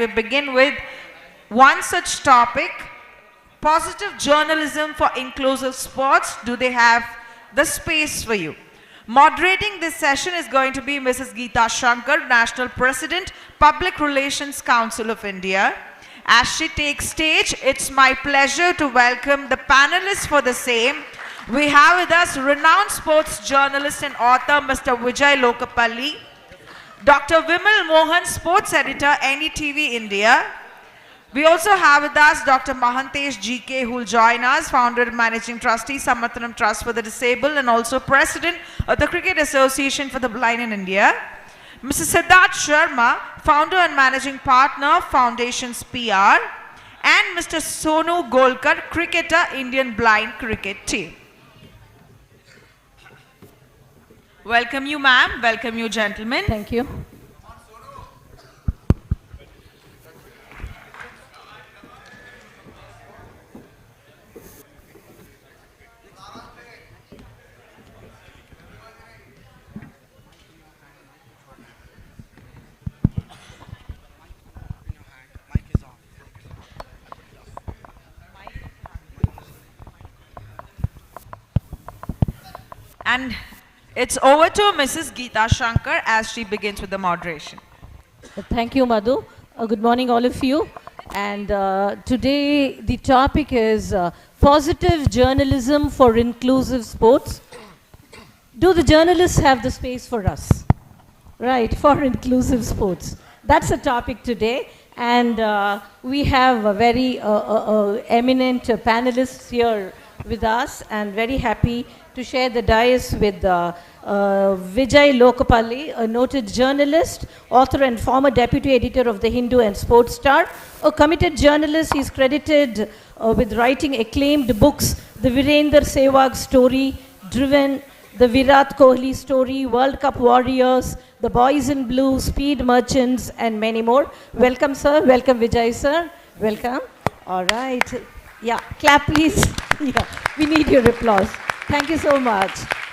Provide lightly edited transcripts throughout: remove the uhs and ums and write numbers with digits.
We begin with one such topic, positive journalism for inclusive sports. Do they have the space for you? Moderating this session is going to be Mrs. Geeta Shankar, National President, Public Relations Council of India. As she takes stage, it's my pleasure to welcome the panelists for the same. We have with us renowned sports journalist and author Mr. Vijay Lokapalli, Dr. Vimal Mohan, sports editor, NDTV India. We also have with us Dr. Mahantesh GK, who will join us, founder and managing trustee, Samarthanam Trust for the Disabled, and also president of the Cricket Association for the Blind in India. Mr. Siddharth Sharma, founder and managing partner, Foundations PR, and Mr. Sonu Golkar, cricketer, Indian Blind Cricket Team. Welcome you, ma'am. Welcome you, gentlemen. Thank you. And it's over to Mrs. Geeta Shankar as she begins with the moderation. Thank you, Madhu. Good morning, all of you. And today the topic is positive journalism for inclusive sports. Do the journalists have the space for us? Right, for inclusive sports. That's the topic today. And we have a very eminent panelists here with us, and very happy to share the dais with Vijay Lokapalli, a noted journalist, author and former deputy editor of The Hindu and Sports Star. A committed journalist, he's credited with writing acclaimed books, The Virender Sehwag Story, Driven, The Virat Kohli Story, World Cup Warriors, The Boys in Blue, Speed Merchants, and many more. Welcome, sir. Welcome, Vijay, sir. Welcome. All right. Yeah, clap, please. Yeah, we need your applause. Thank you so much.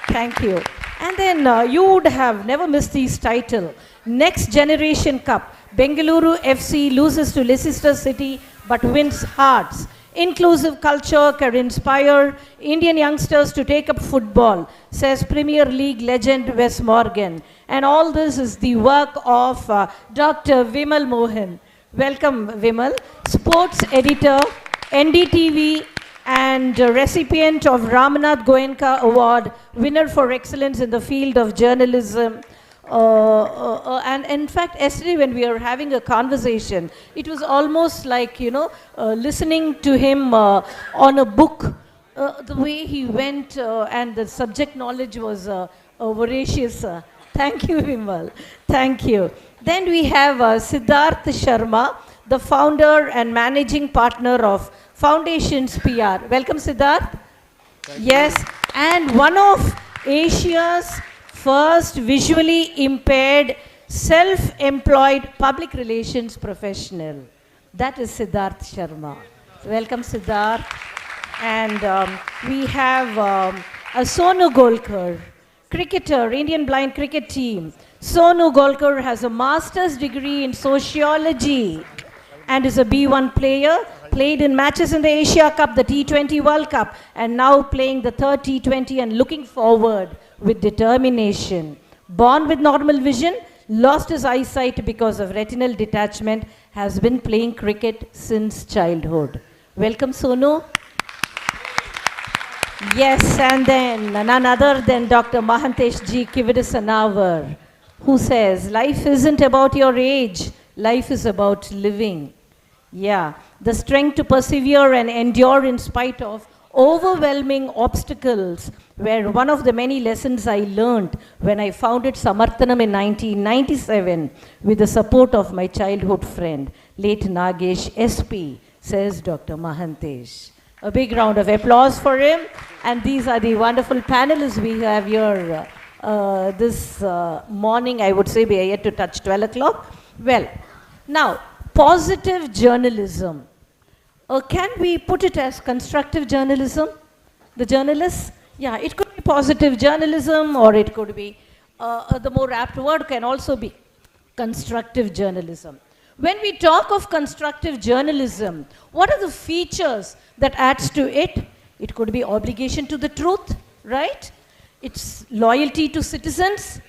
Thank you. And then you would have never missed this title. Next Generation Cup. Bengaluru FC loses to Leicester City but wins hearts. Inclusive culture can inspire Indian youngsters to take up football, says Premier League legend Wes Morgan. And all this is the work of Dr. Vimal Mohan. Welcome, Vimal. Sports editor, NDTV, and recipient of Ramnath Goenka Award, winner for excellence in the field of journalism. And in fact, yesterday when we were having a conversation, it was almost like, listening to him on a book, the way he went and the subject knowledge was voracious. Thank you, Vimal. Thank you. Then we have Siddharth Sharma, the founder and managing partner of Foundations PR. Welcome, Siddharth. Yes, and one of Asia's first visually impaired, self-employed public relations professional. That is Siddharth Sharma. Welcome, Siddharth. And we have Sonu Golkar, cricketer, Indian Blind Cricket Team. Sonu Golkar has a master's degree in sociology and is a B1 player. Played in matches in the Asia Cup, the T20 World Cup, and now playing the third T20 and looking forward with determination. Born with normal vision, lost his eyesight because of retinal detachment, has been playing cricket since childhood. Welcome, Sonu. Yes, and then none other than Dr. Mahantesh G. Kividisanawar, who says, life isn't about your age, life is about living. Yeah, the strength to persevere and endure in spite of overwhelming obstacles were one of the many lessons I learned when I founded Samarthanam in 1997 with the support of my childhood friend, late Nagesh SP, says Dr. Mahantesh. A big round of applause for him. And these are the wonderful panelists we have here this morning. I would say we are yet to touch 12 o'clock. Well, now, positive journalism. Can we put it as constructive journalism? The journalists? Yeah, it could be positive journalism, or it could be, the more apt word can also be constructive journalism. When we talk of constructive journalism, what are the features that adds to it? It could be obligation to the truth, right? It's loyalty to citizens,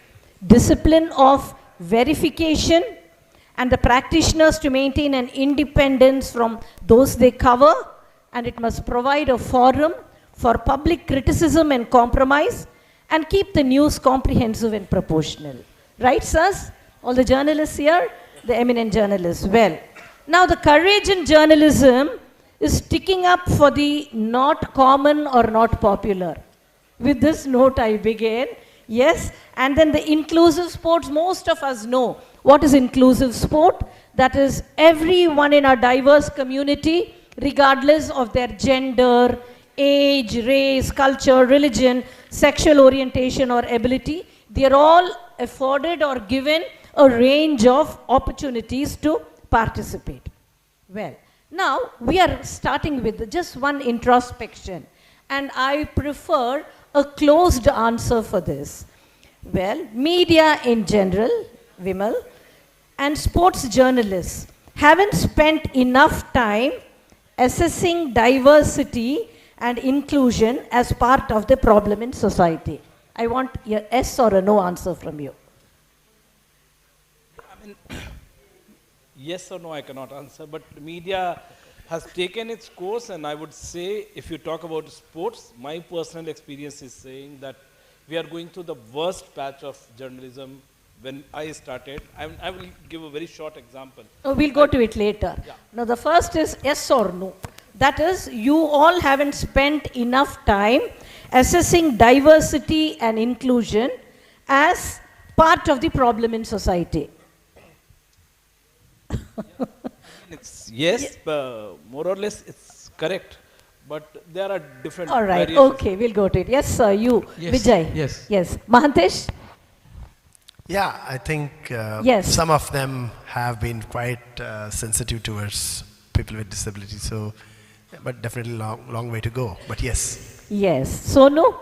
discipline of verification, and the practitioners to maintain an independence from those they cover, and it must provide a forum for public criticism and compromise, and keep the news comprehensive and proportional. Right, sirs? All the journalists here, the eminent journalists. Well, now the courage in journalism is sticking up for the not common or not popular. With this note, I begin. Yes, and then the inclusive sports, most of us know what is inclusive sport. That is everyone in our diverse community, regardless of their gender, age, race, culture, religion, sexual orientation or ability, they are all afforded or given a range of opportunities to participate. Well, now we are starting with just one introspection, and I prefer a closed answer for this. Well, media in general, Vimal, and sports journalists haven't spent enough time assessing diversity and inclusion as part of the problem in society. I want a yes or a no answer from you. I mean, yes or no, I cannot answer, but media has taken its course, and I would say, if you talk about sports, my personal experience is saying that we are going through the worst patch of journalism when I started. I will give a very short example. Oh, we'll go to it later. Yeah. Now, the first is yes or no. That is, you all haven't spent enough time assessing diversity and inclusion as part of the problem in society. It's yes, more or less it's correct, but there are different All right, variations. okay, we'll go to it. Yes, sir, you, Yes, Vijay. yes. Yes. Mahantesh? Yeah, I think Yes. some of them have been quite sensitive towards people with disabilities. So, but definitely long way to go. But yes. Yes. Sonu?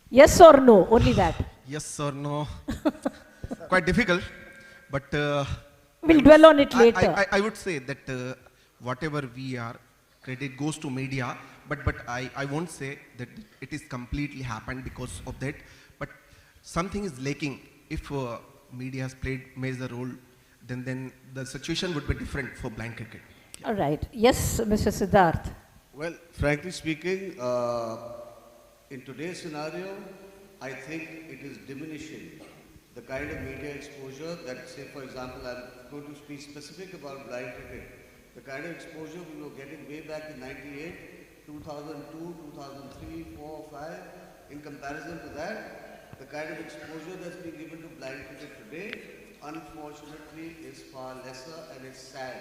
Yes or no? Only that. Yes or no? Quite difficult, but We'll dwell on it later. I would say that whatever we are, credit goes to media, but I won't say that it is completely happened because of that, but something is lacking. If media has played major role, then the situation would be different for blind cricket. All right. Yes, Mr. Siddharth. Well, frankly speaking, in today's scenario, I think it is diminishing the kind of media exposure that, say, for example, I'm going to speak specific about blind cricket. The kind of exposure we were getting way back in 98, 2002, 2003, 4, 5, in comparison to that, the kind of exposure that's being given to blind cricket today, unfortunately, is far lesser, and it's sad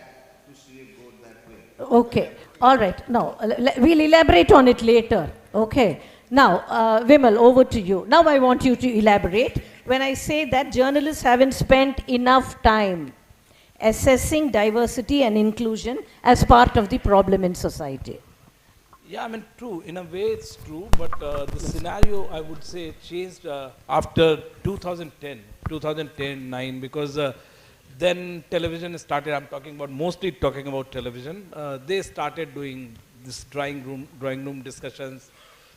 to see it go that way. Okay. All right. Now, we'll elaborate on it later. Okay. Now, Vimal, over to you. Now I want you to elaborate. When I say that journalists haven't spent enough time assessing diversity and inclusion as part of the problem in society. Yeah, I mean, true. In a way, it's true, but the scenario, I would say, changed after 2010-9, because then television started. I'm mostly talking about television. They started doing this drawing room discussions,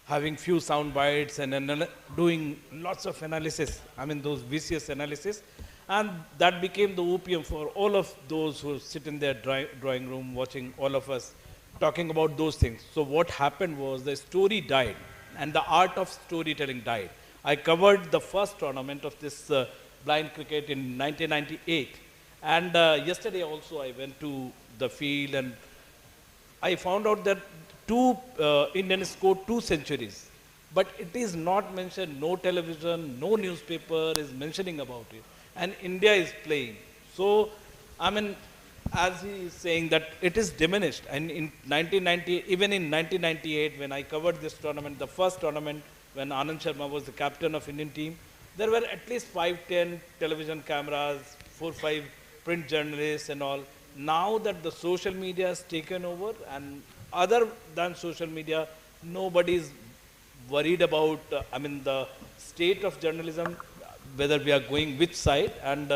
having few sound bites, and then doing lots of analysis. I mean, those vicious analysis, and that became the opium for all of those who sit in their drawing room watching all of us talking about those things. So what happened was the story died and the art of storytelling died. I covered the first tournament of this blind cricket in 1998, and yesterday also I went to the field and I found out that Indians scored 2 centuries, but it is not mentioned. No television, no newspaper is mentioning about it, and India is playing. So, I mean, as he is saying that it is diminished, and in 1990, even in 1998, when I covered this tournament, the first tournament when Anand Sharma was the captain of Indian team, there were at least 5-10 television cameras, 4-5 print journalists and all. Now that the social media has taken over, and other than social media, nobody is worried about, the state of journalism, whether we are going which side. And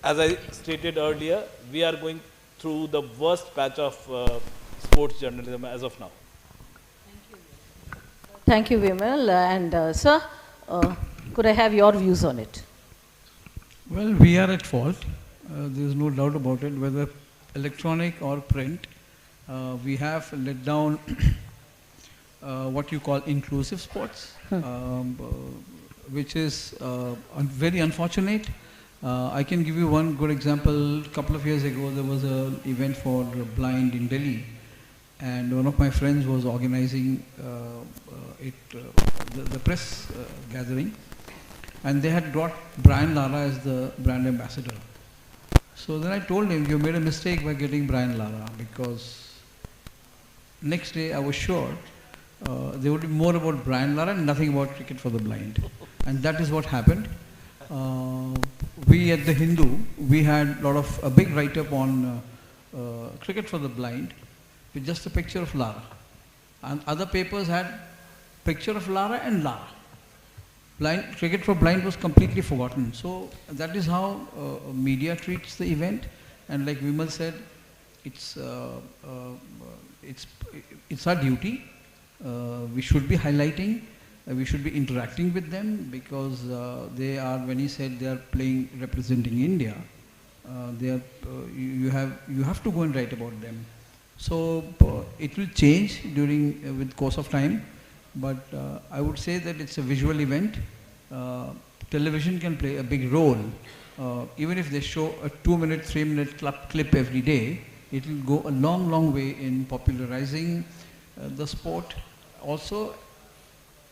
as I stated earlier, we are going through the worst patch of sports journalism as of now. Thank you, Vimal. And sir, could I have your views on it? Well, we are at fault. There is no doubt about it, whether electronic or print. We have let down what you call inclusive sports, which is very unfortunate. I can give you one good example. A couple of years ago, there was an event for the blind in Delhi, and one of my friends was organizing the press gathering, and they had brought Brian Lara as the brand ambassador. So then I told him, you made a mistake by getting Brian Lara, because next day I was sure there would be more about Brian Lara and nothing about cricket for the blind. And that is what happened. We at the Hindu, we had a big write-up on cricket for the blind with just a picture of Lara. And other papers had picture of Lara and Lara. Cricket for blind was completely forgotten. So that is how media treats the event. And like Vimal said, it's our duty. We should be highlighting. We should be interacting with them, because they are, when he said they are representing India, you have to go and write about them. So it will change with course of time, but I would say that it's a visual event. Television can play a big role. Even if they show a 2-minute, 3-minute clip every day, it will go a long, long way in popularizing the sport. Also,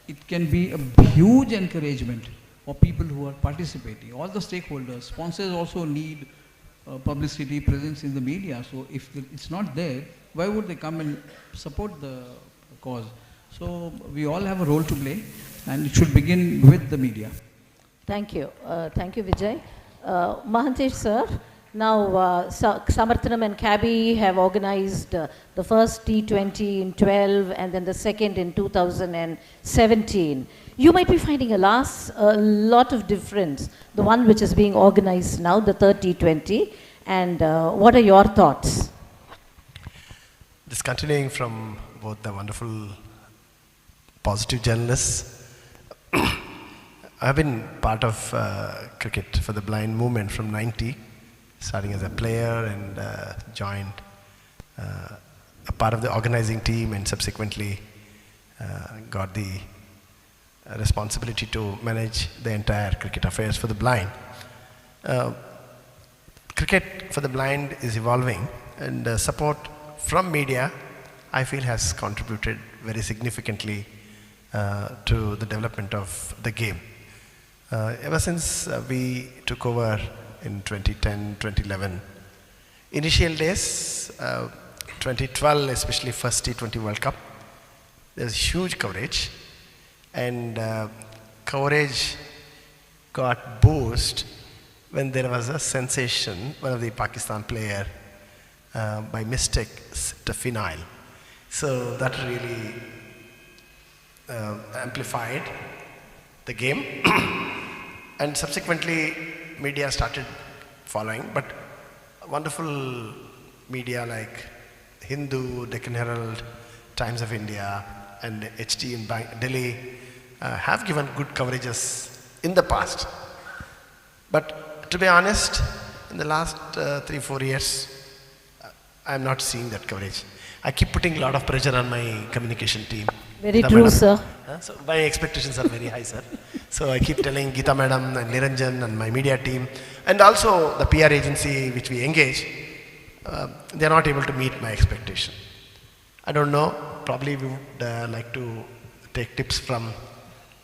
it can be a huge encouragement for people who are participating. All the stakeholders, sponsors also need publicity, presence in the media. So if it's not there, why would they come and support the cause? So we all have a role to play, and it should begin with the media. Thank you. Thank you, Vijay. Mahantesh sir, now Samarthanam and Cabby have organized the first T20 in 12 and then the second in 2017. You might be finding a lot of difference, the one which is being organized now, the third T20, and what are your thoughts? Just continuing from both the wonderful positive journalists, I've been part of cricket for the blind movement from 90, starting as a player, and joined a part of the organizing team, and subsequently got the responsibility to manage the entire cricket affairs for the blind. Cricket for the blind is evolving, and support from media, I feel, has contributed very significantly to the development of the game. Ever since we took over in 2010, 2011, initial days, 2012, especially first T20 World Cup, there's huge coverage, and coverage got boost when there was a sensation, one of the Pakistan player by mistake sipped a phenyl. So that really amplified the game. And subsequently media started following, but wonderful media like Hindu, Deccan Herald, Times of India, and HT in Delhi have given good coverages in the past. But to be honest, in the last 3-4 years, I am not seeing that coverage. I keep putting a lot of pressure on my communication team. Very true, sir. So my expectations are very high, sir. So I keep telling Geeta madam and Niranjan and my media team, and also the PR agency which we engage, they are not able to meet my expectation. I don't know, probably we would like to take tips from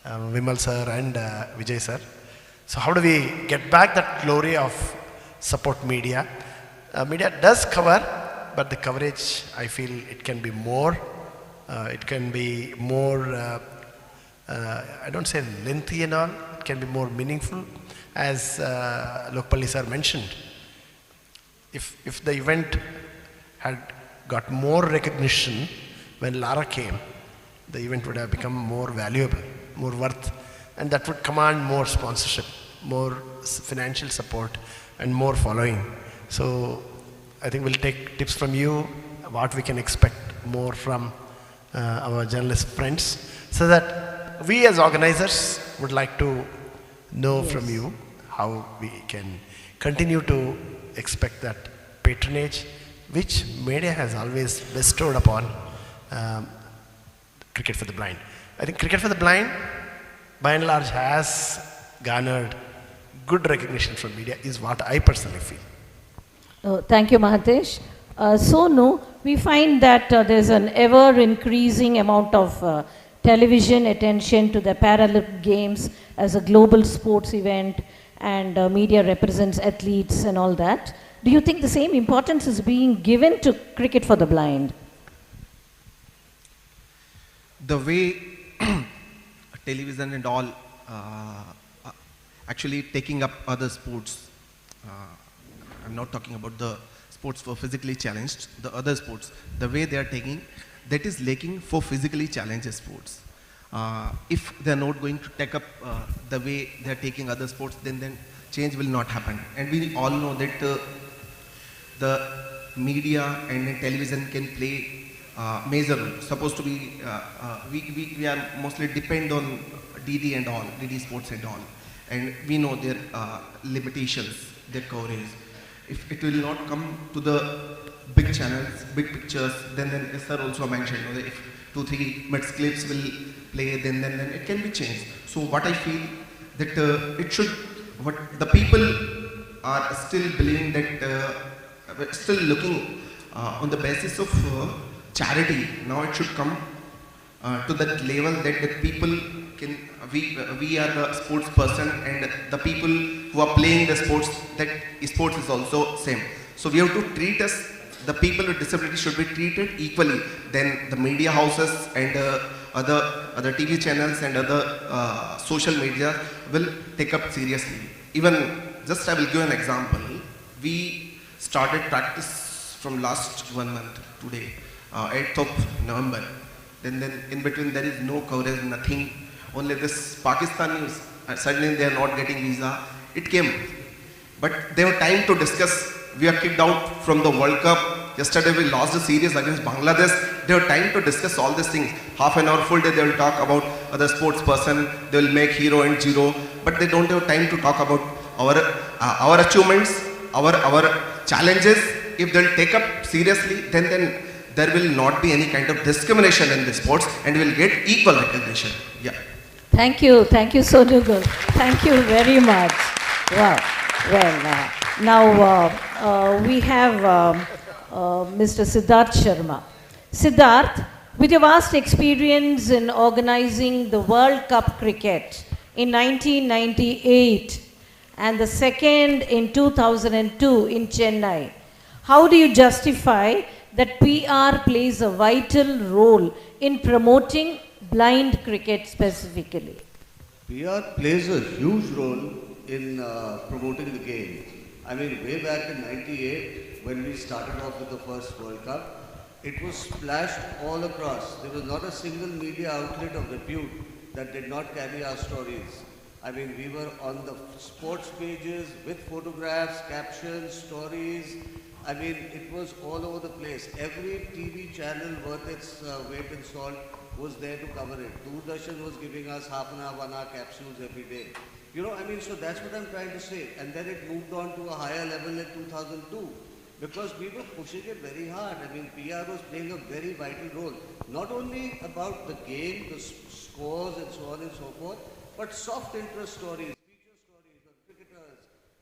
Vimal sir and Vijay sir. So how do we get back that glory of support media? Media does cover, but the coverage, I feel it can be more. It can be more, I don't say lengthy and all, it can be more meaningful. As Lokpalli sir mentioned, if the event had got more recognition when Lara came, the event would have become more valuable, more worth, and that would command more sponsorship, more financial support and more following. So I think we'll take tips from you, what we can expect more from our journalist friends, so that we as organizers would like to know from you how we can continue to expect that patronage which media has always bestowed upon Cricket for the Blind. I think Cricket for the Blind, by and large, has garnered good recognition from media, is what I personally feel. Thank you, Mahatesh. Sonu, we find that there's an ever increasing amount of television attention to the Paralympic Games as a global sports event, and media represents athletes and all that. Do you think the same importance is being given to Cricket for the Blind? The way television and all actually taking up other sports, I'm not talking about the sports for physically challenged, the other sports, the way they are taking, that is lacking for physically challenged sports. If they are not going to take up the way they are taking other sports, then change will not happen. And we all know that the media and television can play major role. Supposed to be, we are mostly depend on DD and all, DD Sports and all. And we know their limitations, their coverage. If it will not come to the big channels, big pictures, then as sir also mentioned, if 2-3 minutes clips will play, then it can be changed. So what I feel that it should, what the people are still believing that, still looking on the basis of charity. Now it should come to that level that the people can, we are the sports person, and the people who are playing the sports, that sports is also same. So we have to treat us, the people with disability should be treated equally. Then the media houses and other TV channels and other social media will take up seriously. Even, just I will give an example. We started practice from last 1 month today, 8th of November. Then in between there is no coverage, nothing. Only this Pakistanis, suddenly they are not getting visa. It came, but they have time to discuss. We are kicked out from the World Cup. Yesterday we lost the series against Bangladesh. They have time to discuss all these things. Half an hour, full day, they will talk about other sports person. They will make hero and zero, but they don't have time to talk about our achievements, our challenges. If they'll take up seriously, then there will not be any kind of discrimination in the sports, and we will get equal recognition. Yeah. Thank you, Sonu Gal. Thank you very much. Wow. Well, now we have Mr. Siddharth Sharma. Siddharth, with your vast experience in organizing the World Cup cricket in 1998 and the second in 2002 in Chennai, how do you justify that PR plays a vital role in promoting blind cricket specifically? PR plays a huge role in promoting the game. I mean, way back in '98, when we started off with the first World Cup, it was splashed all across. There was not a single media outlet of repute that did not carry our stories. I mean, we were on the sports pages with photographs, captions, stories. I mean, it was all over the place. Every TV channel worth its weight in salt was there to cover it. Doordarshan was giving us half an hour, 1 hour capsules every day. You know, I mean, so that's what I'm trying to say. And then it moved on to a higher level in 2002 because we were pushing it very hard. I mean, PR was playing a very vital role. Not only about the game, the scores and so on and so forth, but soft interest stories, feature stories on cricketers,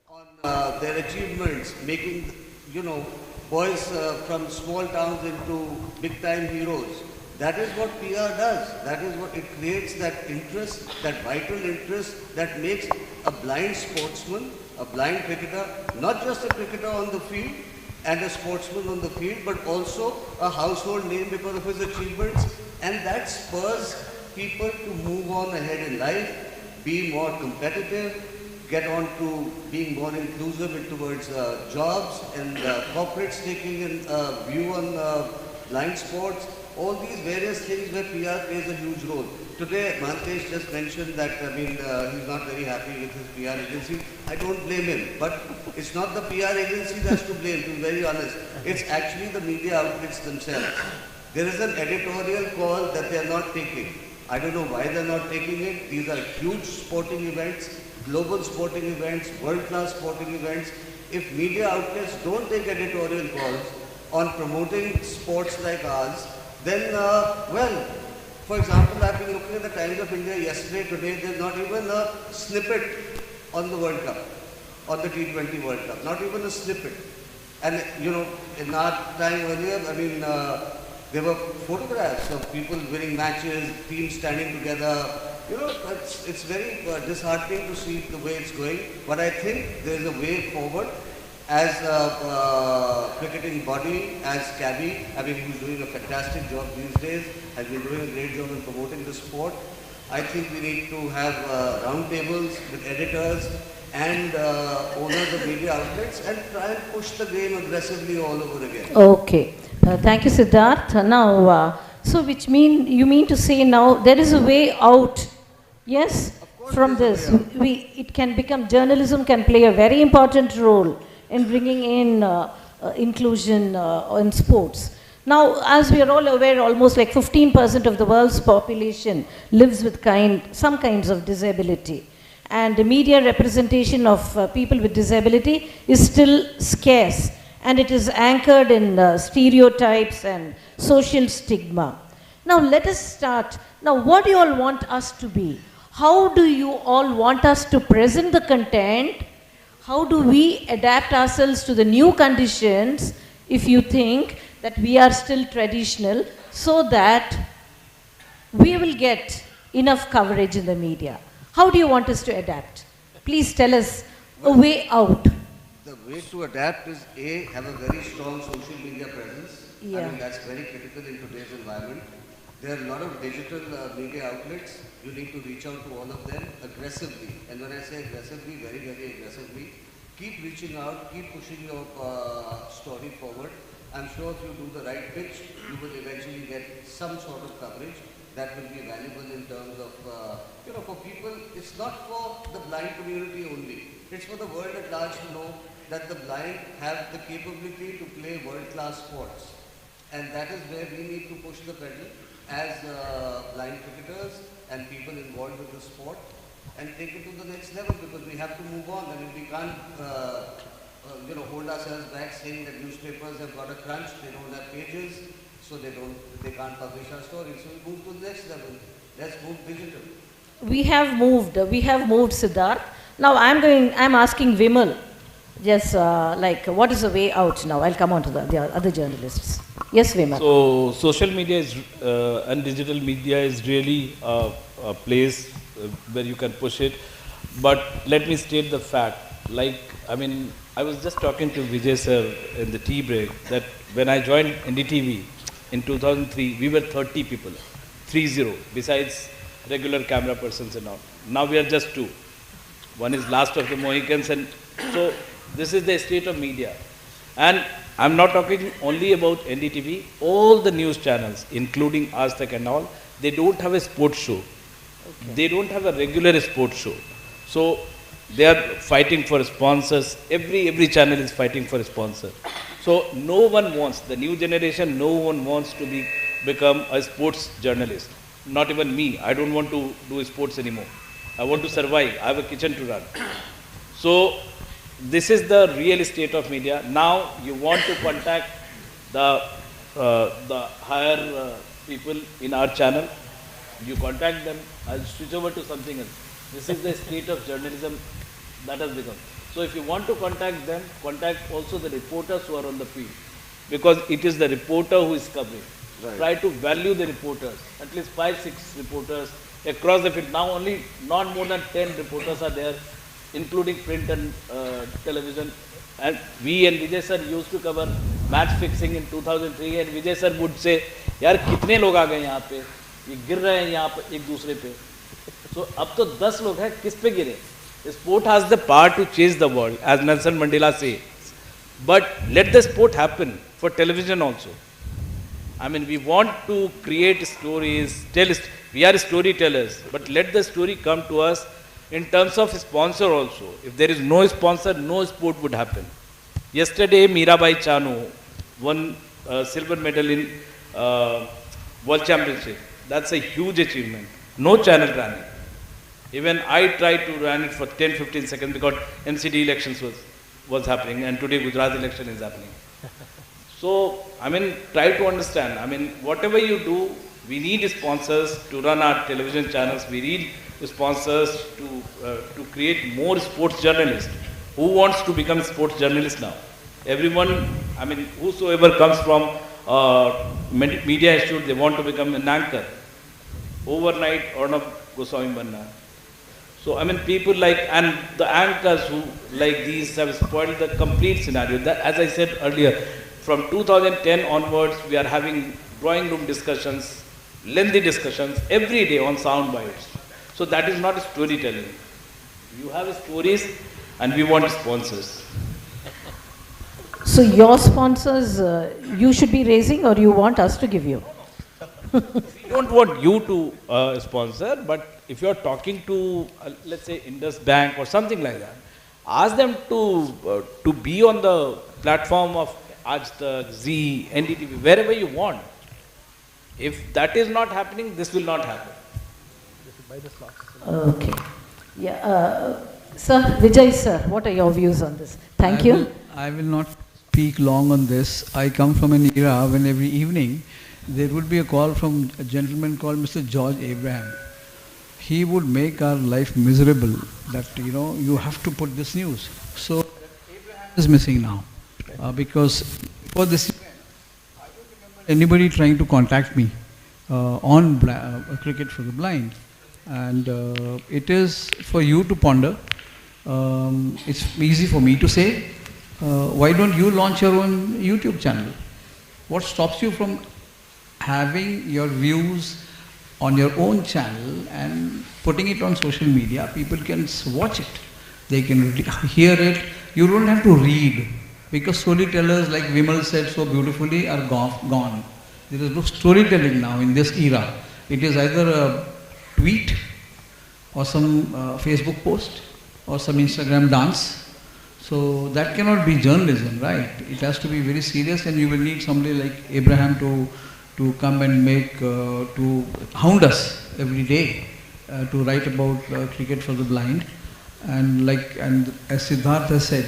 on their achievements, making, you know, boys from small towns into big-time heroes. That is what PR does. That is what it creates, that interest, that vital interest that makes a blind sportsman, a blind cricketer, not just a cricketer on the field and a sportsman on the field, but also a household name because of his achievements. And that spurs people to move on ahead in life, be more competitive, get on to being more inclusive towards jobs and corporates taking a view on blind sports. all these various things where PR plays a huge role. Today, Mantesh just mentioned that, he's not very happy with his PR agency. I don't blame him, but it's not the PR agency that's to blame, to be very honest. It's actually the media outlets themselves. There is an editorial call that they are not taking. I don't know why they're not taking it. These are huge sporting events, global sporting events, world-class sporting events. If media outlets don't take editorial calls on promoting sports like ours, then, for example, I've been looking at the Times of India yesterday, today, there's not even a snippet on the World Cup, on the T20 World Cup, not even a snippet. And, in our time earlier, there were photographs of people winning matches, teams standing together. It's very disheartening to see the way it's going, but I think there's a way forward. As a cricketing body, as CABI, who's doing a fantastic job these days, has been doing a great job in promoting the sport. I think we need to have roundtables with editors and owners of media outlets and try and push the game aggressively all over again. Okay. Thank you, Siddharth. Now, so you mean to say now there is a way out, yes, from this. It can become, journalism can play a very important role in bringing in inclusion in sports. Now, as we are all aware, almost like 15% of the world's population lives with some kinds of disability. And the media representation of people with disability is still scarce. And it is anchored in stereotypes and social stigma. Now, let us start. Now, what do you all want us to be? How do you all want us to present the content? How do we adapt ourselves to the new conditions, if you think that we are still traditional, so that we will get enough coverage in the media? How do you want us to adapt? Please tell us a way out. The way to adapt is A, have a very strong social media presence. Yeah. That's very critical in today's environment. There are a lot of digital media outlets. You need to reach out to all of them aggressively. And when I say aggressively, very, very aggressively, keep reaching out, keep pushing your story forward. I'm sure if you do the right pitch, you will eventually get some sort of coverage that will be valuable in terms of, for people. It's not for the blind community only. It's for the world at large to know that the blind have the capability to play world-class sports. And that is where we need to push the pedal as blind cricketers and people involved with the sport, and take it to the next level, because we have to move on. I mean, we can't, hold ourselves back saying that newspapers have got a crunch, they don't have pages, so they can't publish our stories. So we move to the next level. Let's move digital. We have moved, Siddharth. Now I'm asking Vimal, just what is the way out now? I'll come on to the other journalists. Yes, Vimal. So social media is and digital media is really a place where you can push it. But let me state the fact. I was just talking to Vijay sir in the tea break that when I joined NDTV in 2003, we were 30 people, 30, besides regular camera persons and all. Now we are just 2. One is Last of the Mohicans, and so this is the state of media. And I'm not talking only about NDTV, all the news channels, including Aaj Tak and all, they don't have a sports show. Okay. They don't have a regular sports show. So they are fighting for sponsors. Every channel is fighting for a sponsor. So no one wants, the new generation, no one wants to become a sports journalist. Not even me. I don't want to do sports anymore. I want to survive. I have a kitchen to run. So this is the real state of media. Now you want to contact the higher people in our channel. You contact them. I'll switch over to something else. This is the state of journalism that has become. So if you want to contact them, contact also the reporters who are on the field, because it is the reporter who is covering. Right. Try to value the reporters, at least 5-6 reporters across the field. Now only not more than 10 reporters are there, including print and television. And we and Vijay sir used to cover match fixing in 2003, and Vijay sir would say, यार कितने लोग आ गए यहाँ पे, ये गिर रहे हैं यहाँ पे एक दूसरे पे. So अब तो 10 लोग हैं, किस पे गिरे? Sport has the power to change the world, as Nelson Mandela says. But let the sport happen for television also. I mean, we want to create stories, we are storytellers, but let the story come to us in terms of sponsor also. If there is no sponsor, no sport would happen. Yesterday, Mirabai Chanu won silver medal in World Championship. That's a huge achievement. No channel ran it. Even I tried to run it for 10-15 seconds because NCD elections was happening, and today Gujarat election is happening. So, I mean, try to understand. I mean, whatever you do, we need sponsors to run our television channels. We need sponsors to create more sports journalists. Who wants to become a sports journalist now? Everyone, I mean, whosoever comes from media institute, they want to become an anchor. Overnight, Arnab Goswami Banna. So, I mean, people like, and the anchors who like these have spoiled the complete scenario. That, as I said earlier, from 2010 onwards, we are having drawing room discussions, lengthy discussions every day on sound bites. So that is not storytelling. You have stories and we want sponsors. So your sponsors, you should be raising, or you want us to give you? We don't want you to sponsor, but if you are talking to, let's say, Indus Bank or something like that, ask them to be on the platform of Aaj Tak, Zee, NDTV, wherever you want. If that is not happening, this will not happen. Okay. Yeah. Sir, Vijay sir, what are your views on this? Thank you. I will not speak long on this. I come from an era when every evening there would be a call from a gentleman called Mr. George Abraham. He would make our life miserable that, you know, you have to put this news. So Abraham is missing now because for this event, I don't remember anybody trying to contact me on Cricket for the Blind. And it is for you to ponder. It's easy for me to say, why don't you launch your own YouTube channel? What stops you from having your views on your own channel and putting it on social media? People can watch it, they can hear it. You don't have to read, because storytellers, like Vimal said so beautifully, are gone. There is no storytelling now in this era. It is either a tweet or some Facebook post or some Instagram dance. So that cannot be journalism, right? It has to be very serious, and you will need somebody like Abraham to come and to hound us every day to write about cricket for the blind. And as Siddharth has said,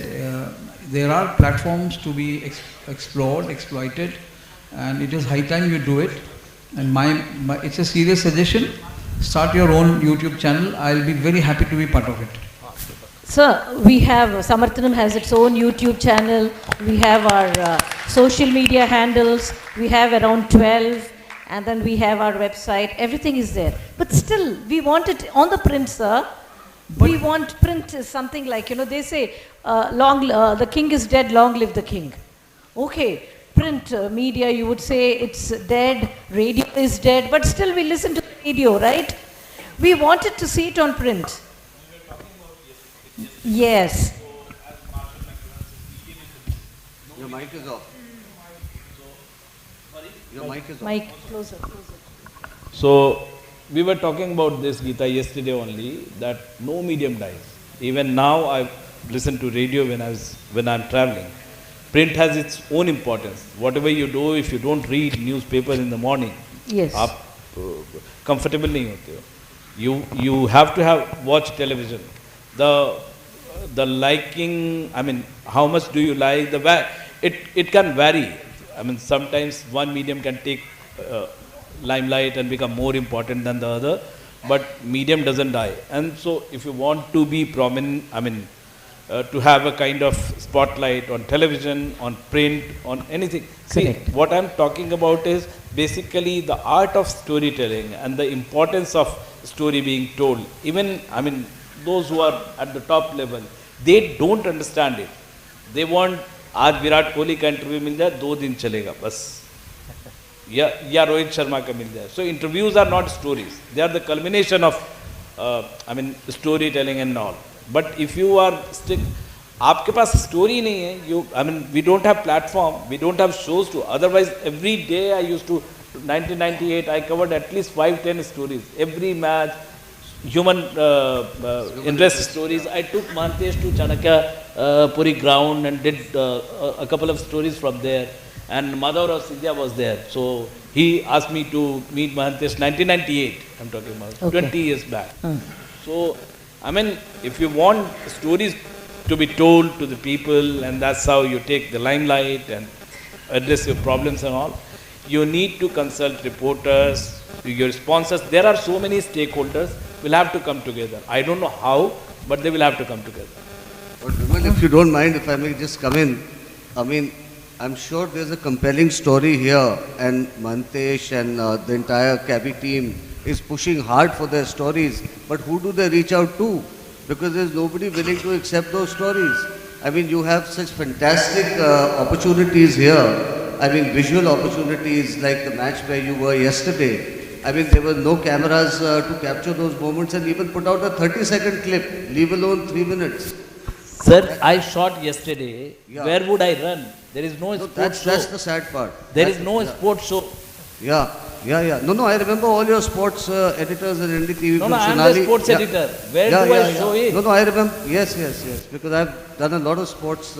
there are platforms to be explored, exploited, and it is high time you do it. And it's a serious suggestion. Start your own YouTube channel. I'll be very happy to be part of it. Sir, we have, Samarthanam has its own YouTube channel, we have our social media handles, we have around 12, and then we have our website, everything is there. But still, we want it on the print, sir. We want print is something like, you know, they say, the king is dead, long live the king. Okay, print media, you would say it's dead, radio is dead, but still we listen to the radio, right? We wanted to see it on print. Yes. Your mic is off. Your mic is off. Mic closer. So, we were talking about this, Geeta, yesterday only, that no medium dies. Even now, I listen to radio when I'm traveling. Print has its own importance. Whatever you do, if you don't read newspaper in the morning, Yes. आप comfortable नहीं होते हो. You have to watch television. The liking, I mean, how much do you like it can vary. I mean, sometimes one medium can take limelight and become more important than the other, but medium doesn't die. And so if you want to be prominent, I mean, to have a kind of spotlight on television, on print, on anything. See, Correct. what I'm talking about is basically the art of storytelling and the importance of story being told. Even, I mean, those who are at the top level, they don't understand it. They want, आज विराट कोहली का interview मिल जाए 2 दिन चलेगा बस, या रोहित शर्मा का मिल जाए. So interviews are not stories. They are the culmination of, I mean, storytelling and all. But if you are आपके पास स्टोरी नहीं है, you, I mean, we don't have platform, we don't have shows to, otherwise every day I used to, 1998 I covered at least 5-10 stories, every match, human interest stories. I took Mahantesh to Chanakya Puri ground and did a couple of stories from there, and Madhav Sidhya was there, so he asked me to meet Mahantesh, 1998 I'm talking about, Okay. 20 years back. So, I mean, if you want stories to be told to the people, and that's how you take the limelight and address your problems and all, you need to consult reporters, your sponsors. There are so many stakeholders will have to come together. I don't know how, but they will have to come together. But Vimal, if you don't mind, if I may just come in, I mean, I'm sure there's a compelling story here, and Mantesh and the entire Cabby team is pushing hard for their stories. But who do they reach out to? Because there's nobody willing to accept those stories. I mean, you have such fantastic opportunities here. I mean, visual opportunities like the match where you were yesterday. I mean, there were no cameras to capture those moments and even put out a 30-second clip, leave alone 3 minutes. Sir, I shot yesterday. Yeah. Where would I run? There is no So sports show. that's the sad part. There is That's- no yeah. sports show. Yeah. No, I remember all your sports editors in NDTV. No, from I am the Sonali. sports editor. Where do I show it? No, I remember. Yes. Because I've done a lot of sports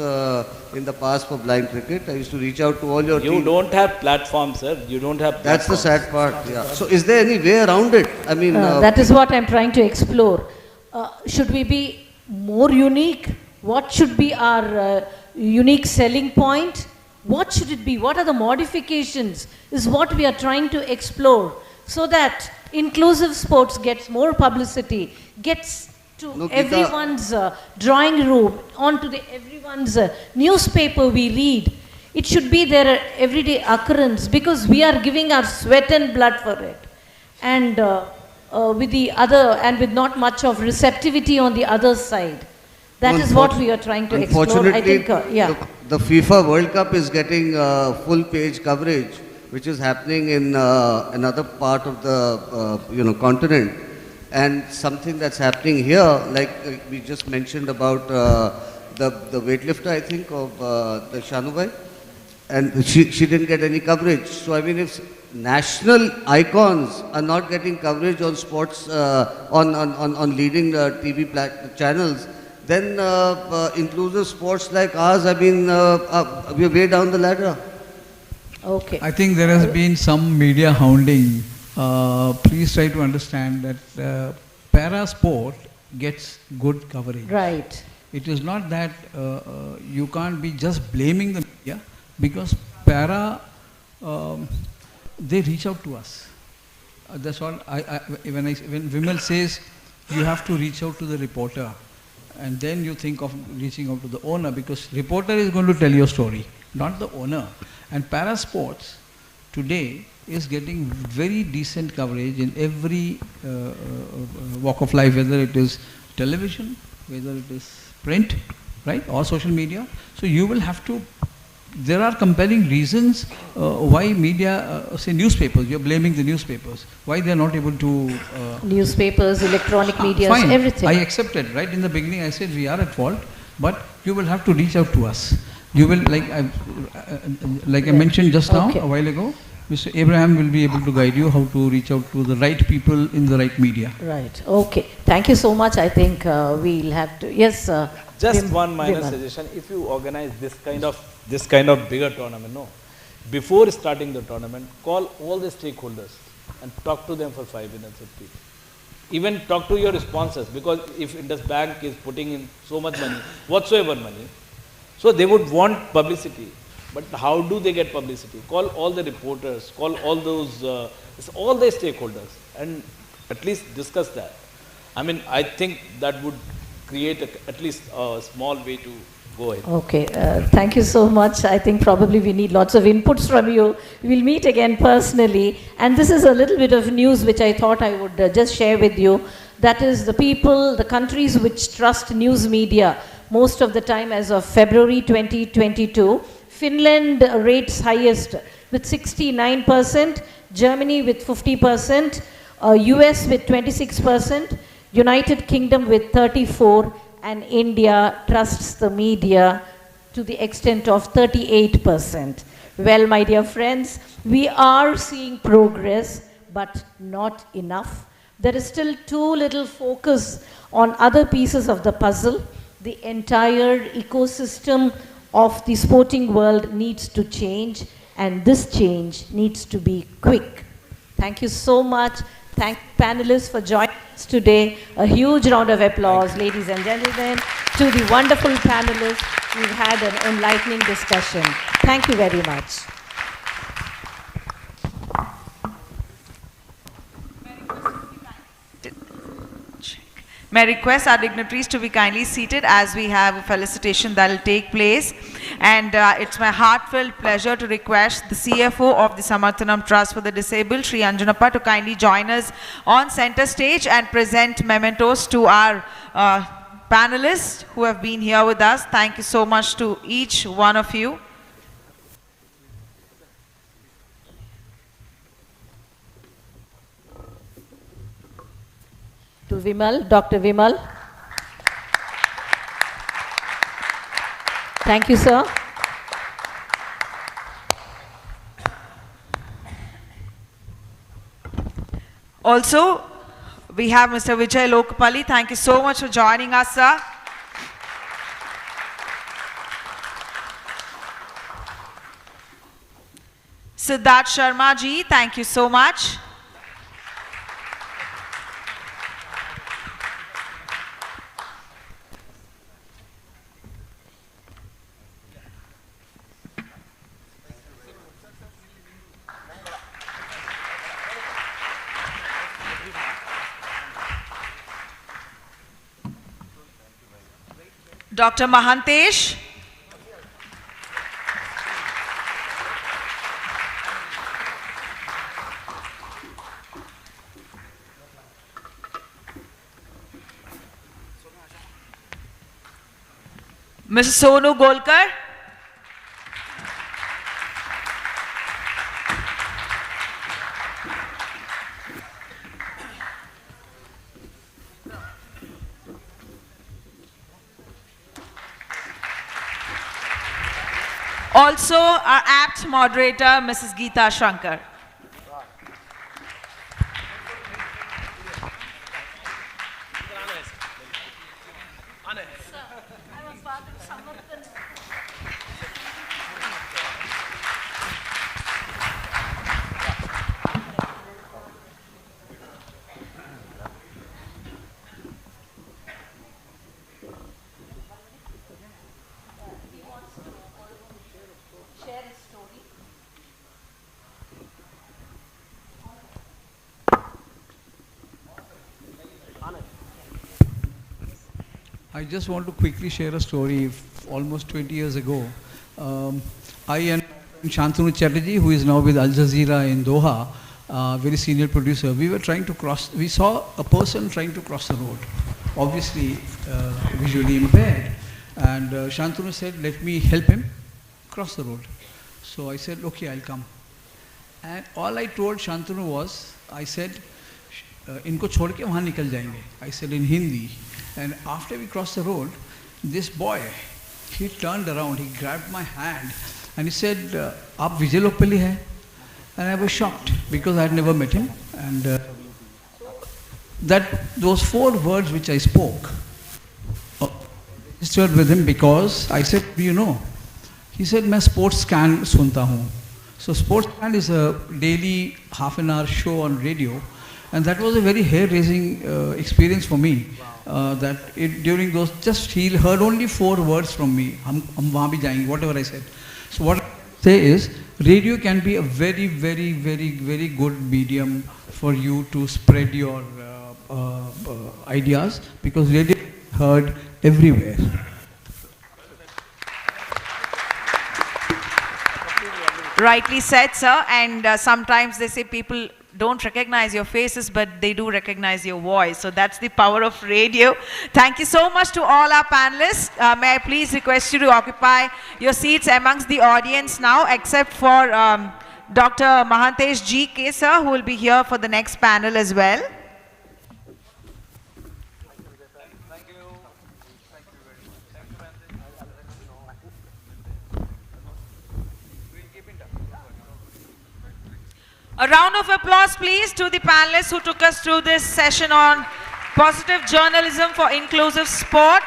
in the past for blind cricket. I used to reach out to all your You team. don't have platform, sir. You don't have That's the platform. sad part. Yeah. So, is there any way around it? I mean, That is what I'm trying to explore. Should we be more unique? What should be our unique selling point? What should it be? What are the modifications? Is what we are trying to explore, so that inclusive sports gets more publicity, gets to No, Geeta- everyone's drawing room, onto everyone's newspaper we read. It should be their everyday occurrence, because we are giving our sweat and blood for it. And with the other, and with not much of receptivity on the other side. That is what we are trying to explore. I think, yeah. the FIFA World Cup is getting full page coverage, which is happening in another part of the continent, and something that's happening here, like we just mentioned about the weightlifter, I think, of the Shanubai, and she didn't get any coverage. So I mean, if national icons are not getting coverage on sports on leading TV channels, then inclusive sports like ours, I mean, we're way down the ladder. Okay. I think there has been some media hounding. Please try to understand that para sport gets good coverage. Right. It is not that you can't be just blaming the media, because para, they reach out to us. That's all. When Vimal says you have to reach out to the reporter, and then you think of reaching out to the owner, because reporter is going to tell your story, not the owner. And para sports today is getting very decent coverage in every walk of life, whether it is television, whether it is print, right, or social media. So you will have to, there are compelling reasons why media, say newspapers, you're blaming the newspapers, why they're not able to... Newspapers, electronic media, fine, everything. I accepted, right, in the beginning I said we are at fault, but you will have to reach out to us. You will, like I mentioned just now, Okay. a while ago, Mr. Abraham will be able to guide you how to reach out to the right people in the right media. Right. Okay. Thank you so much. I think we'll have to. Yes. Just one minor Vimal. suggestion: if you organize this kind of bigger tournament, before starting the tournament, call all the stakeholders and talk to them for 5 minutes or 3. Even talk to your sponsors, because if Indus Bank is putting in so much money, whatsoever money, so they would want publicity. But how do they get publicity? Call all the reporters, call all those, all the stakeholders, and at least discuss that. I mean, I think that would create at least a small way to go ahead. Okay. Thank you so much. I think probably we need lots of inputs from you. We'll meet again personally. And this is a little bit of news which I thought I would just share with you. That is the people, the countries which trust news media most of the time as of February 2022. Finland rates highest with 69%, Germany with 50%, US with 26%, United Kingdom with 34%, and India trusts the media to the extent of 38%. Well, my dear friends, we are seeing progress, but not enough. There is still too little focus on other pieces of the puzzle. The entire ecosystem of the sporting world needs to change, and this change needs to be quick. Thank you so much. Thank panelists for joining us today. A huge round of applause, ladies and gentlemen, to the wonderful panelists. We've had an enlightening discussion. Thank you very much. May I request our dignitaries to be kindly seated as we have a felicitation that will take place. And it's my heartfelt pleasure to request the CFO of the Samarthanam Trust for the Disabled, Sri Anjanappa, to kindly join us on center stage and present mementos to our panelists who have been here with us. Thank you so much to each one of you. To Vimal, Dr. Vimal. Thank you, sir. Also, we have Mr. Vijay Lokapalli. Thank you so much for joining us, sir. Siddharth Sharma ji, thank you so much. Dr. Mahantesh. Mrs. Sonu Golkar. Also, our apt moderator, Mrs. Geeta Shankar. I just want to quickly share a story. Almost 20 years ago, I and Shantanu Chatterjee, who is now with Al Jazeera in Doha, very senior producer, we were trying to cross, we saw a person trying to cross the road, obviously visually impaired. And Shantanu said, let me help him cross the road. So I said, okay, I'll come. And all I told Shantanu was, I said, इनको छोड़ के वहाँ निकल जाएंगे. I said in Hindi. And after we crossed the road, this boy, he turned around, he grabbed my hand and he said, "Aap Vijay Lokapalli hai?" And I was shocked because I had never met him. And those 4 words which I spoke registered with him because I said, "Do you know?" He said, "मैं sports scan सुनता हूँ." So sports scan is a daily half-an-hour show on radio. And that was a very hair-raising experience for me. During those, just he heard only 4 words from me. हम वहाँ भी जाएंगे, whatever I said. So what I say is, radio can be a very, very, very, very good medium for you to spread your ideas because radio is heard everywhere. Rightly said, sir. And sometimes they say people don't recognize your faces, but they do recognize your voice. So that's the power of radio. Thank you so much to all our panelists. May I please request you to occupy your seats amongst the audience now, except for Dr. Mahantesh G. K. sir, who will be here for the next panel as well. A round of applause, please, to the panelists who took us through this session on positive journalism for inclusive sport.